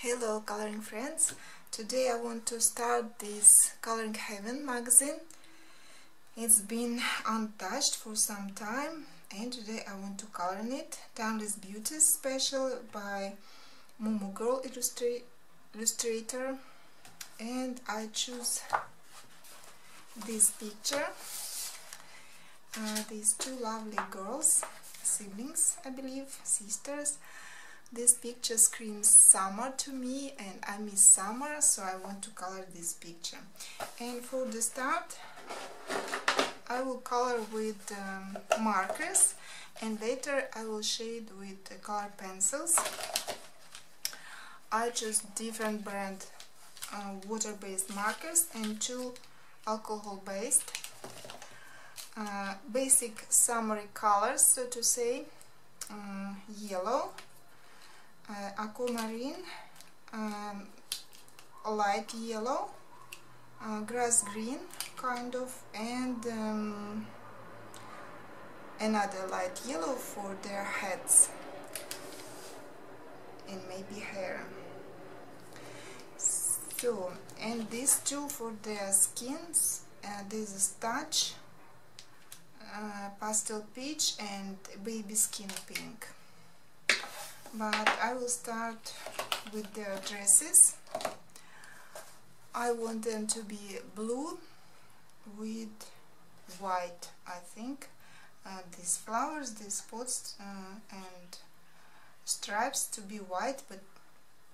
Hello coloring friends, today I want to start this Coloring Heaven magazine. It's been untouched for some time and today I want to color in it. Timeless Beauties special by Momo Girl illustrator, and I choose this picture. These two lovely girls, siblings I believe, sisters. This picture screams summer to me and I miss summer, so I want to color this picture. And for the start I will color with markers and later I will shade with color pencils. I choose different brand water-based markers and two alcohol-based. Basic summery colors, so to say, yellow, aquamarine, light yellow, grass green kind of, and another light yellow for their heads and maybe hair. So, and these two for their skins. This is touch, pastel peach and baby skin pink. But I will start with their dresses. I want them to be blue with white, I think. These flowers, these spots and stripes to be white, but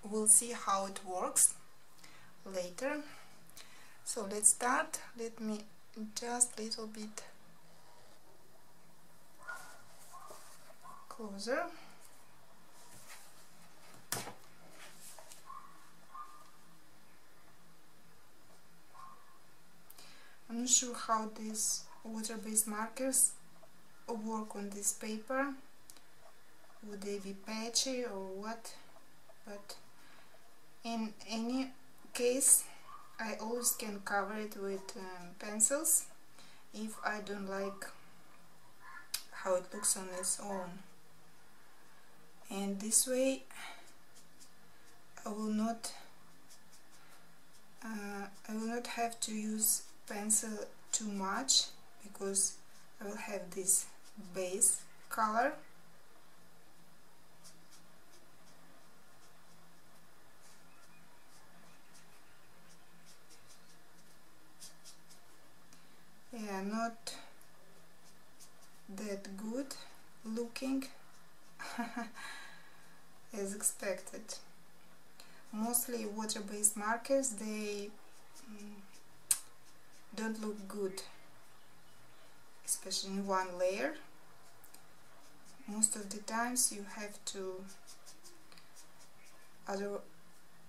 we'll see how it works later. So let's start. Let me just a little bit closer. I'm not sure how these water-based markers work on this paper. Would they be patchy or what? But in any case, I always can cover it with pencils if I don't like how it looks on its own. And this way I will not have to use pencil too much, because I will have this base color. Yeah, not that good looking as expected. Mostly water-based markers, they don't look good, especially in one layer. Most of the times you have to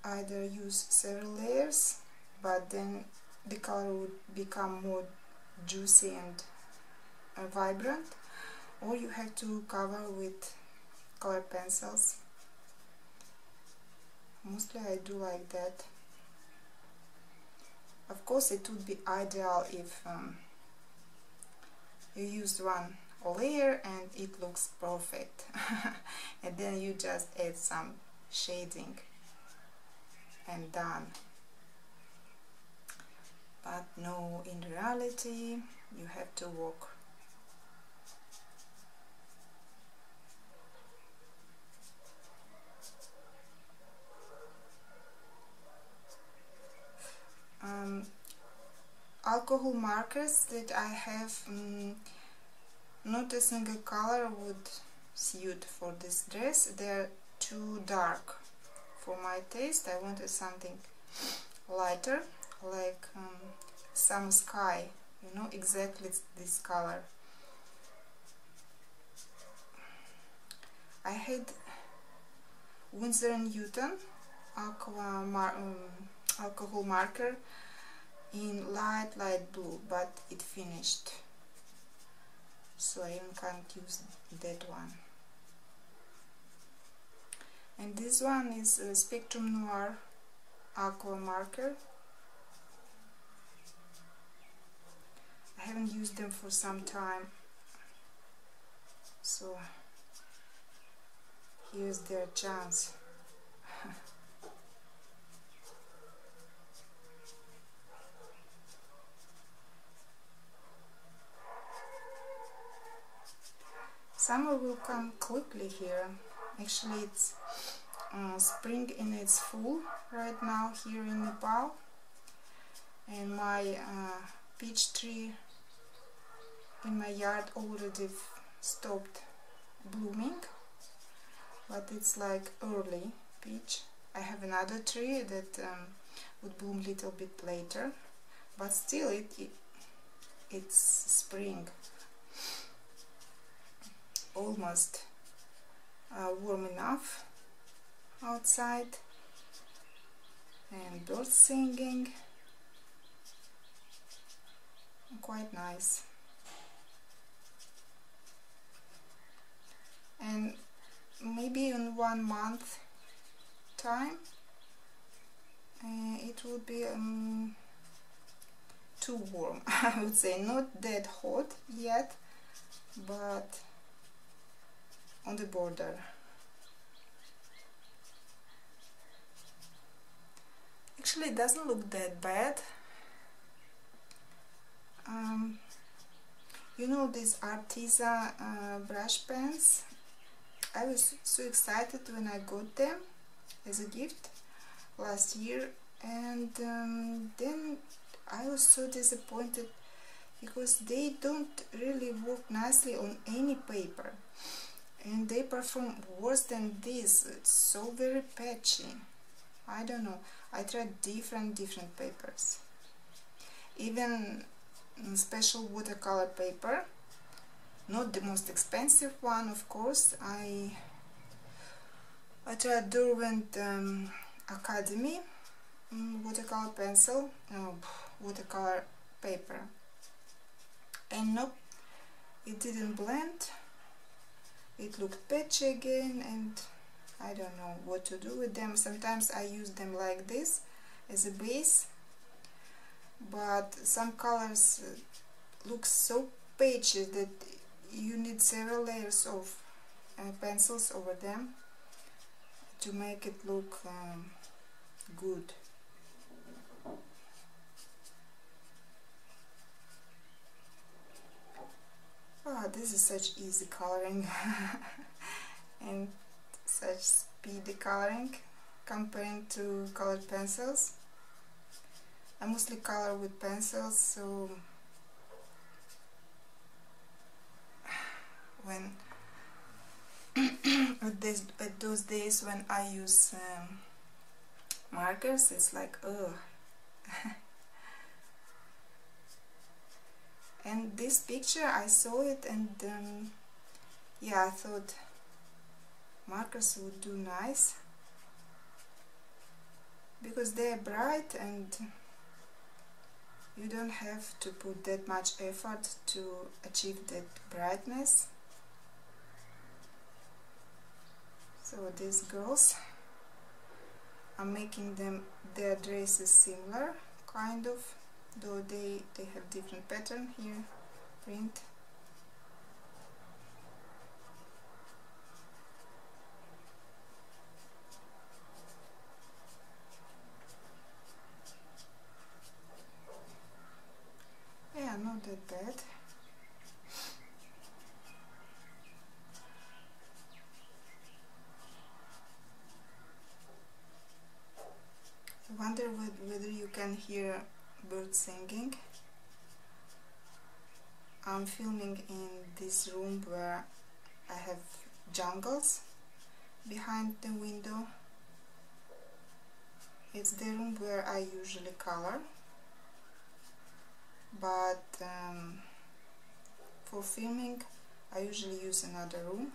either use several layers, but then the color would become more juicy and vibrant, or you have to cover with color pencils. Mostly I do like that. Of course, it would be ideal if you used one layer and it looks perfect and then you just add some shading and done. But no, in reality you have to work. Alcohol markers that I have, not a single color would suit for this dress. They're too dark for my taste. I wanted something lighter, like some sky, you know, exactly this color. I had Winsor & Newton alcohol marker in light blue, but it finished, so I even can't use that one. And this one is a Spectrum Noir aqua marker. I haven't used them for some time, so here's their chance. Summer will come quickly here. Actually, it's spring in its full right now here in Nepal, and my peach tree in my yard already stopped blooming, but it's like early peach. I have another tree that would bloom a little bit later, but still it's spring, almost warm enough outside, and birds singing, quite nice. And maybe in 1 month time it will be too warm. I would say not that hot yet, but on the border. Actually, it doesn't look that bad. You know, these Arteza brush pens, I was so excited when I got them as a gift last year, and then I was so disappointed because they don't really work nicely on any paper, and they perform worse than this. It's so very patchy. I don't know, I tried different papers, even special watercolor paper, not the most expensive one, of course. I tried Derwent Academy watercolor pencil, watercolor paper, and nope, it didn't blend. It looked patchy again, and I don't know what to do with them. Sometimes I use them like this as a base, but some colors look so patchy that you need several layers of pencils over them to make it look good. Oh, this is such easy coloring and such speedy coloring comparing to colored pencils. I mostly color with pencils, so when at those days when I use markers, it's like ugh. And this picture, I saw it, and yeah, I thought markers would do nice because they're bright and you don't have to put that much effort to achieve that brightness. So these girls, I'm making their dresses similar, kind of, though they have different pattern here, print. Yeah, not that bad. I wonder whether you can hear birds singing. I'm filming in this room where I have jungles behind the window. It's the room where I usually color, but for filming I usually use another room.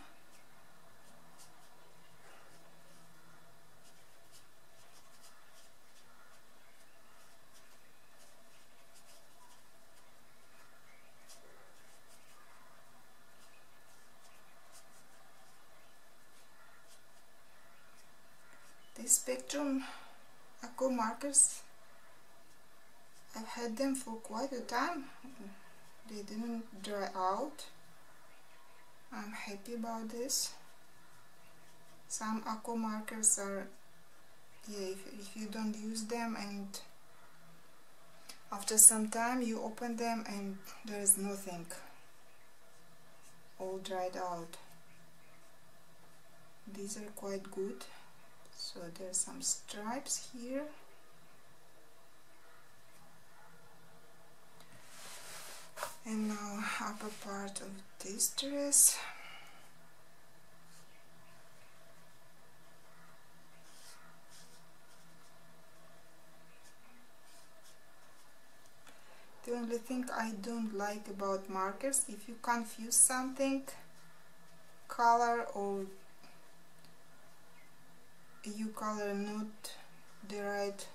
This Spectrum aqua markers, I've had them for quite a time. They didn't dry out. I'm happy about this. Some aqua markers are, yeah, if you don't use them and after some time you open them and there is nothing. all dried out. These are quite good. So there's some stripes here. And now upper part of this dress. The only thing I don't like about markers, if you confuse something, color, or you color not the right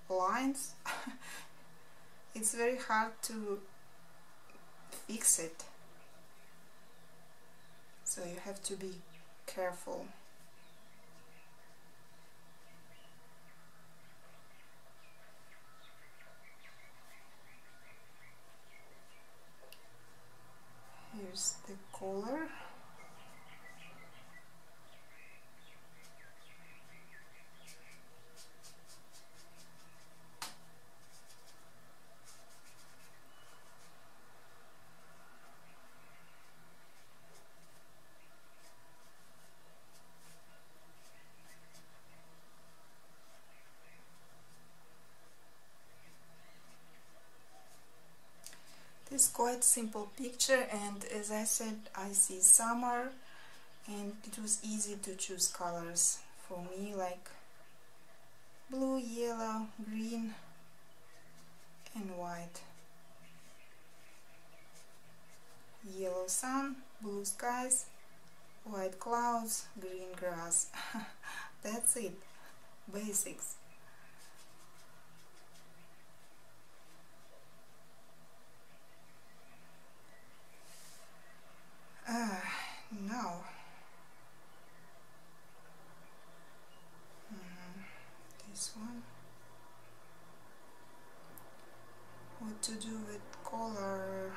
lines, it's very hard to fix it. So you have to be careful. Here's the collar. This is quite simple picture, and as I said, I see summer and it was easy to choose colors for me, like blue, yellow, green and white. Yellow sun, blue skies, white clouds, green grass. That's it, basics. Now this one, what to do with color?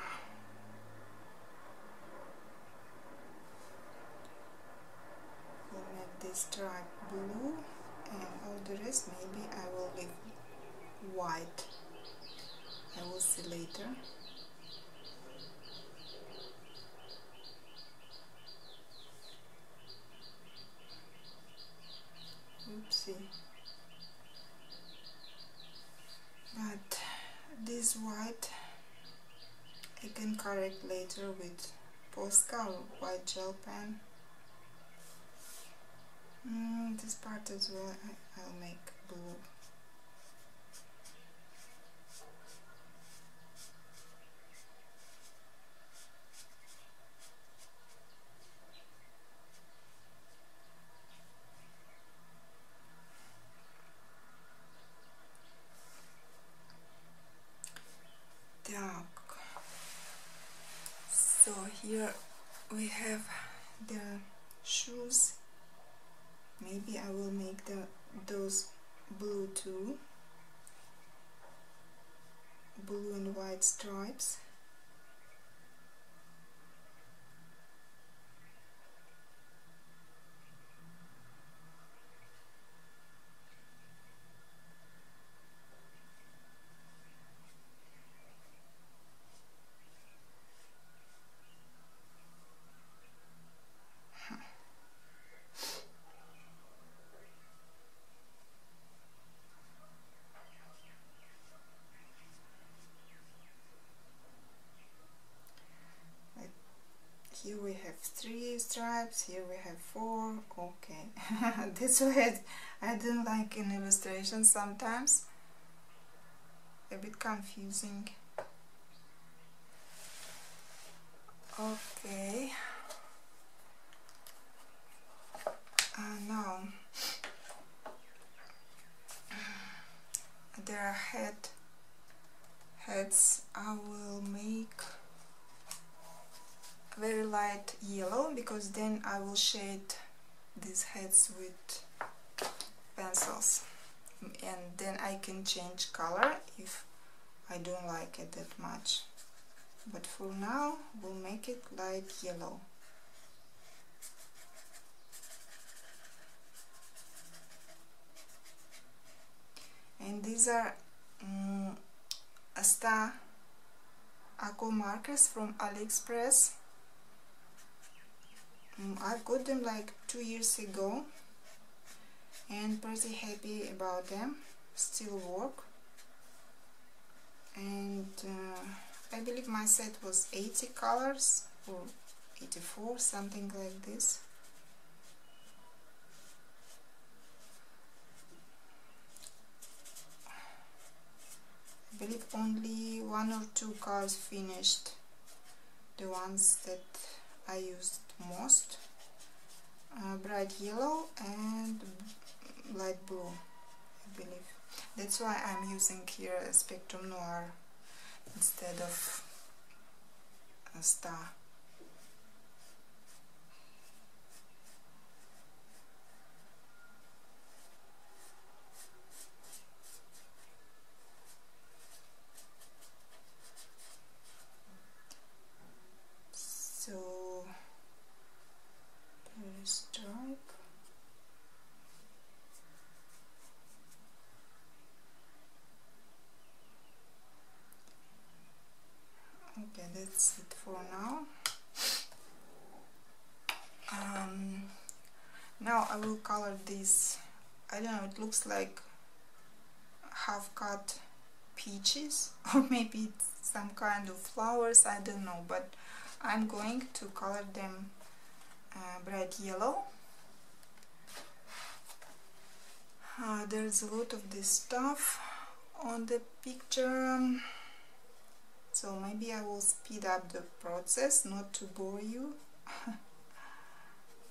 We'll make this stripe blue and all the rest maybe I will leave white. I will see later. Oopsie. But this white I can correct later with Posca or white gel pen. This part as well I'll make blue. So here we have the shoes. Maybe I will make those blue too, blue and white stripes. Here we have 3 stripes, here we have 4, okay. That's why I don't like an illustration sometimes, a bit confusing. Okay, now there are heads. I will make very light yellow, because then I will shade these heads with pencils, and then I can change color if I don't like it that much. But for now we'll make it light yellow. And these are aquamarkers from AliExpress. I've got them like 2 years ago and pretty happy about them. Still work. And I believe my set was 80 colors or 84, something like this. I believe only 1 or 2 colors finished, the ones that I used most, bright yellow and light blue, I believe. That's why I'm using here a Spectrum Noir instead of a star. So stripe. Okay, that's it for now. Now I will color this. I don't know, it looks like half cut peaches, or maybe it's some kind of flowers, I don't know, but I'm going to color them bright yellow. There's a lot of this stuff on the picture, so maybe I will speed up the process, not to bore you.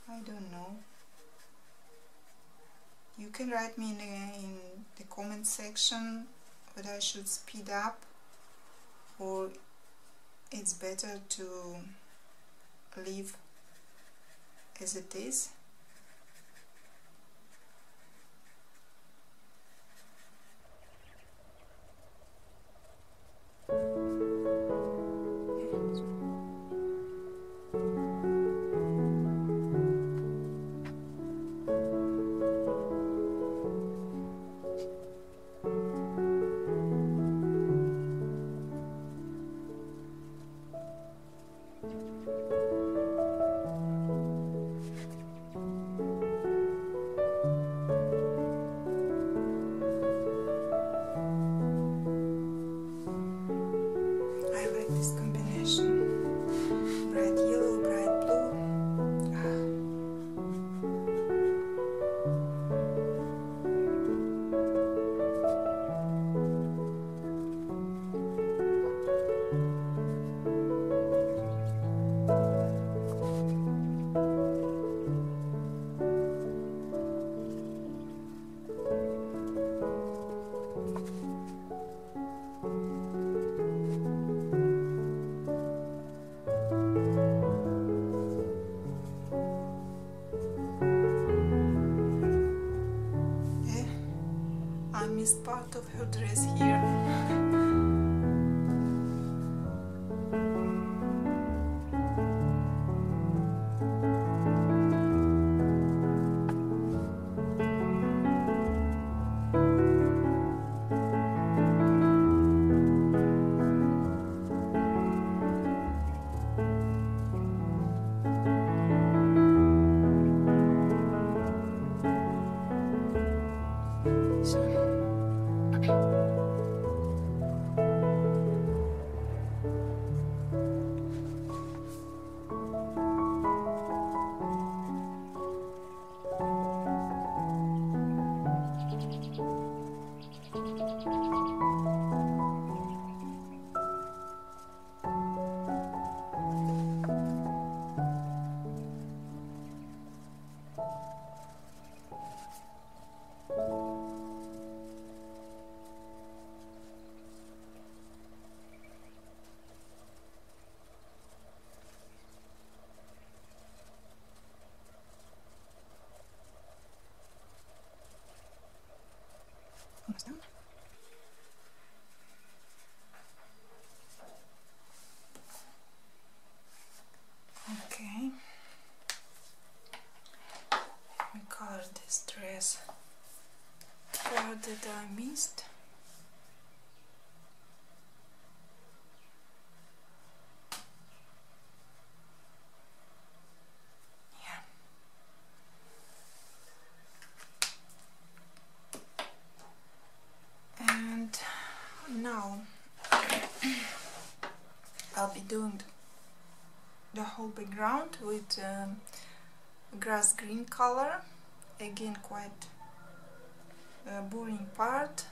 I don't know. You can write me in the comment section whether I should speed up or it's better to leave as it is. Part of her dress here. Okay, we color this dress part that I missed. now I'll be doing the whole background with grass green color. Again, quite a boring part.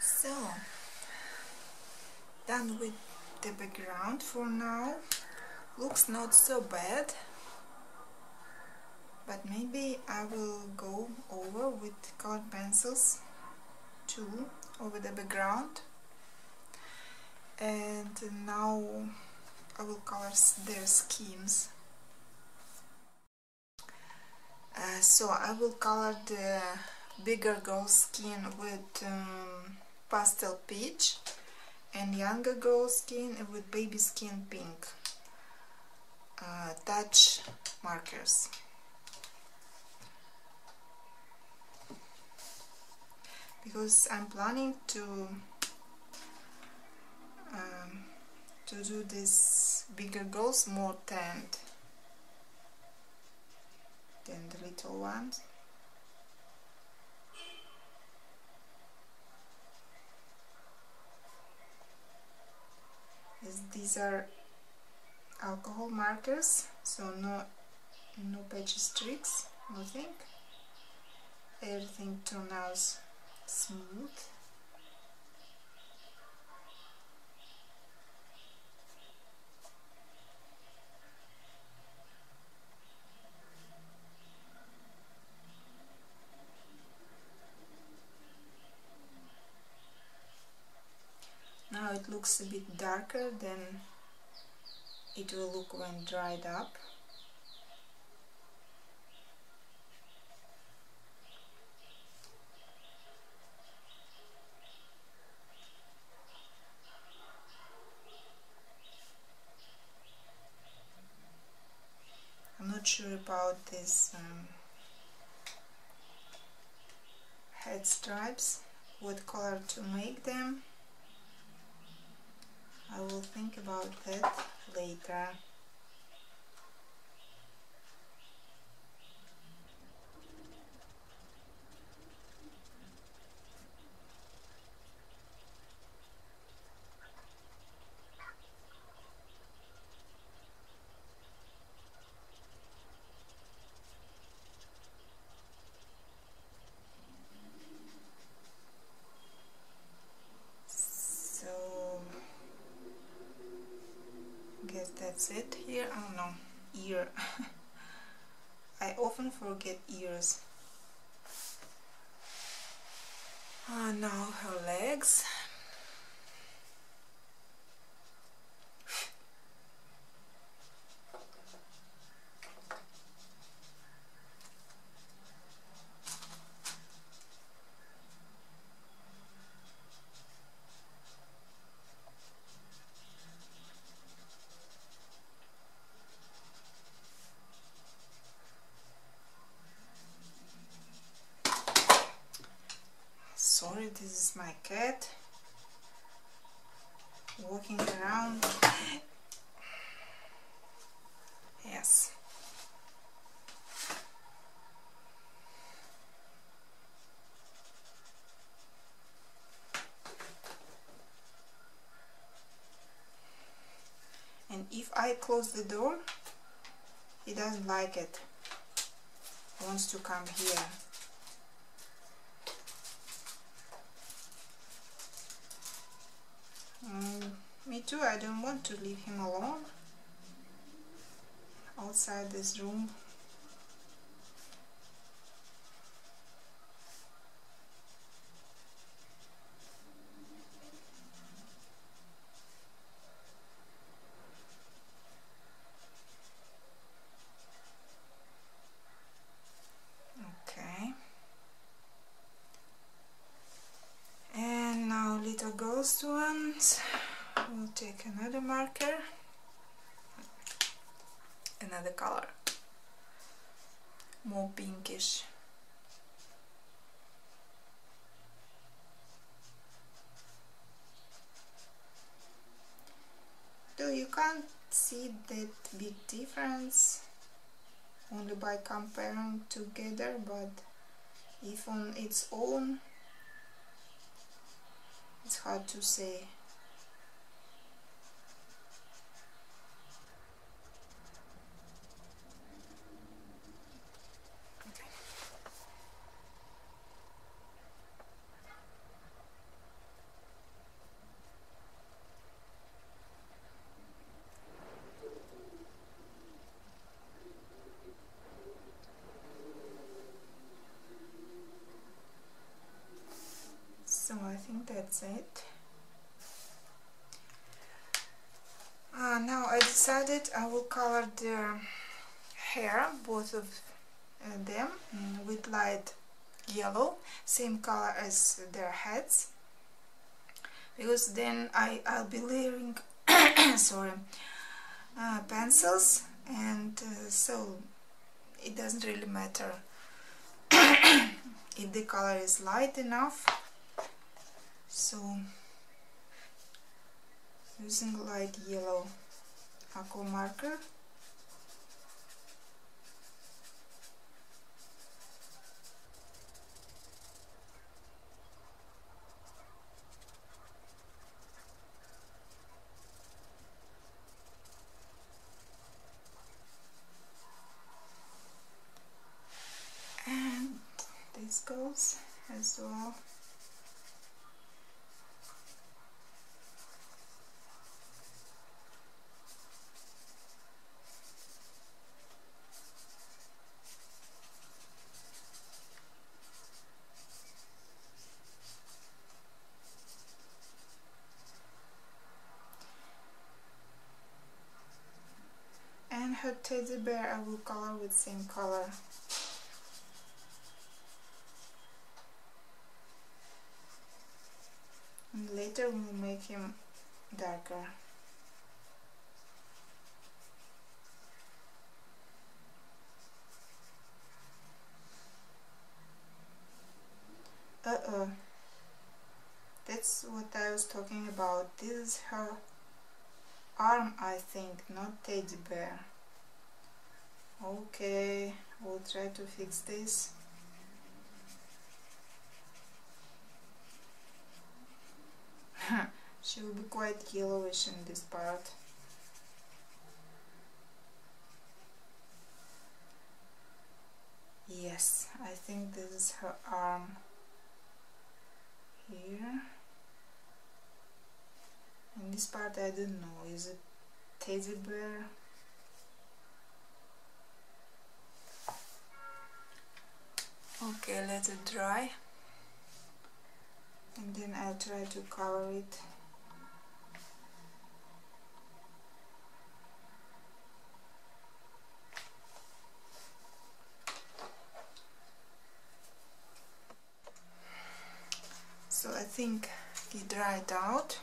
So, done with the background for now. Looks not so bad, but maybe I will go over with colored pencils too over the background, and now I will color their schemes. So I will color the bigger girl's skin with pastel peach and younger girl's skin with baby skin pink. Touch markers. Because I'm planning to do these bigger girls more tanned than the little ones. These are alcohol markers, so no patchy streaks, nothing. Everything turns out smooth. Now it looks a bit darker than it will look when dried up. not sure about this head stripes, what color to make them. I will think about that later. Guess that's it here. Oh no, ear. I often forget ears. Now her legs. Sorry, this is my cat walking around. Yes. And if I close the door, he doesn't like it. He wants to come here. Me too, I don't want to leave him alone outside this room. Okay. And now little ghost ones. We'll take another marker, another color, more pinkish. Though you can't see that big difference only by comparing together, but if on its own, it's hard to say. So I think that's it. Now I decided I will color their hair, both of them, with light yellow, same color as their heads, because then I'll be layering sorry, pencils, and so it doesn't really matter if the color is light enough. So using light yellow aqua marker, and this goes as well. And her teddy bear I will color with same color. And later we'll make him darker. That's what I was talking about. This is her arm, I think, not teddy bear. Okay, we'll try to fix this. She will be quite yellowish in this part. Yes, I think this is her arm here. And this part I don't know, is it teddy bear? Okay, let it dry. And then I'll try to cover it. So I think it dried out,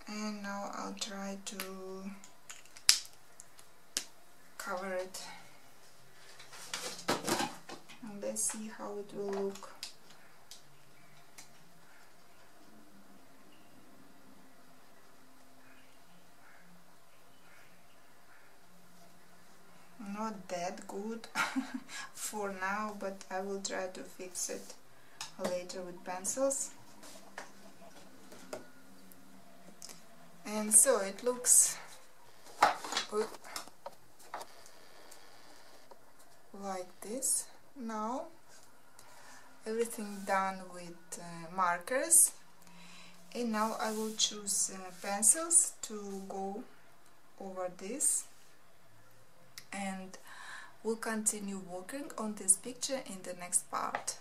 and now I'll try to cover it, and let's see how it will look. Not that good for now, but I will try to fix it later with pencils. And so it looks like this. Now everything done with markers, and now I will choose pencils to go over this, and we'll continue working on this picture in the next part.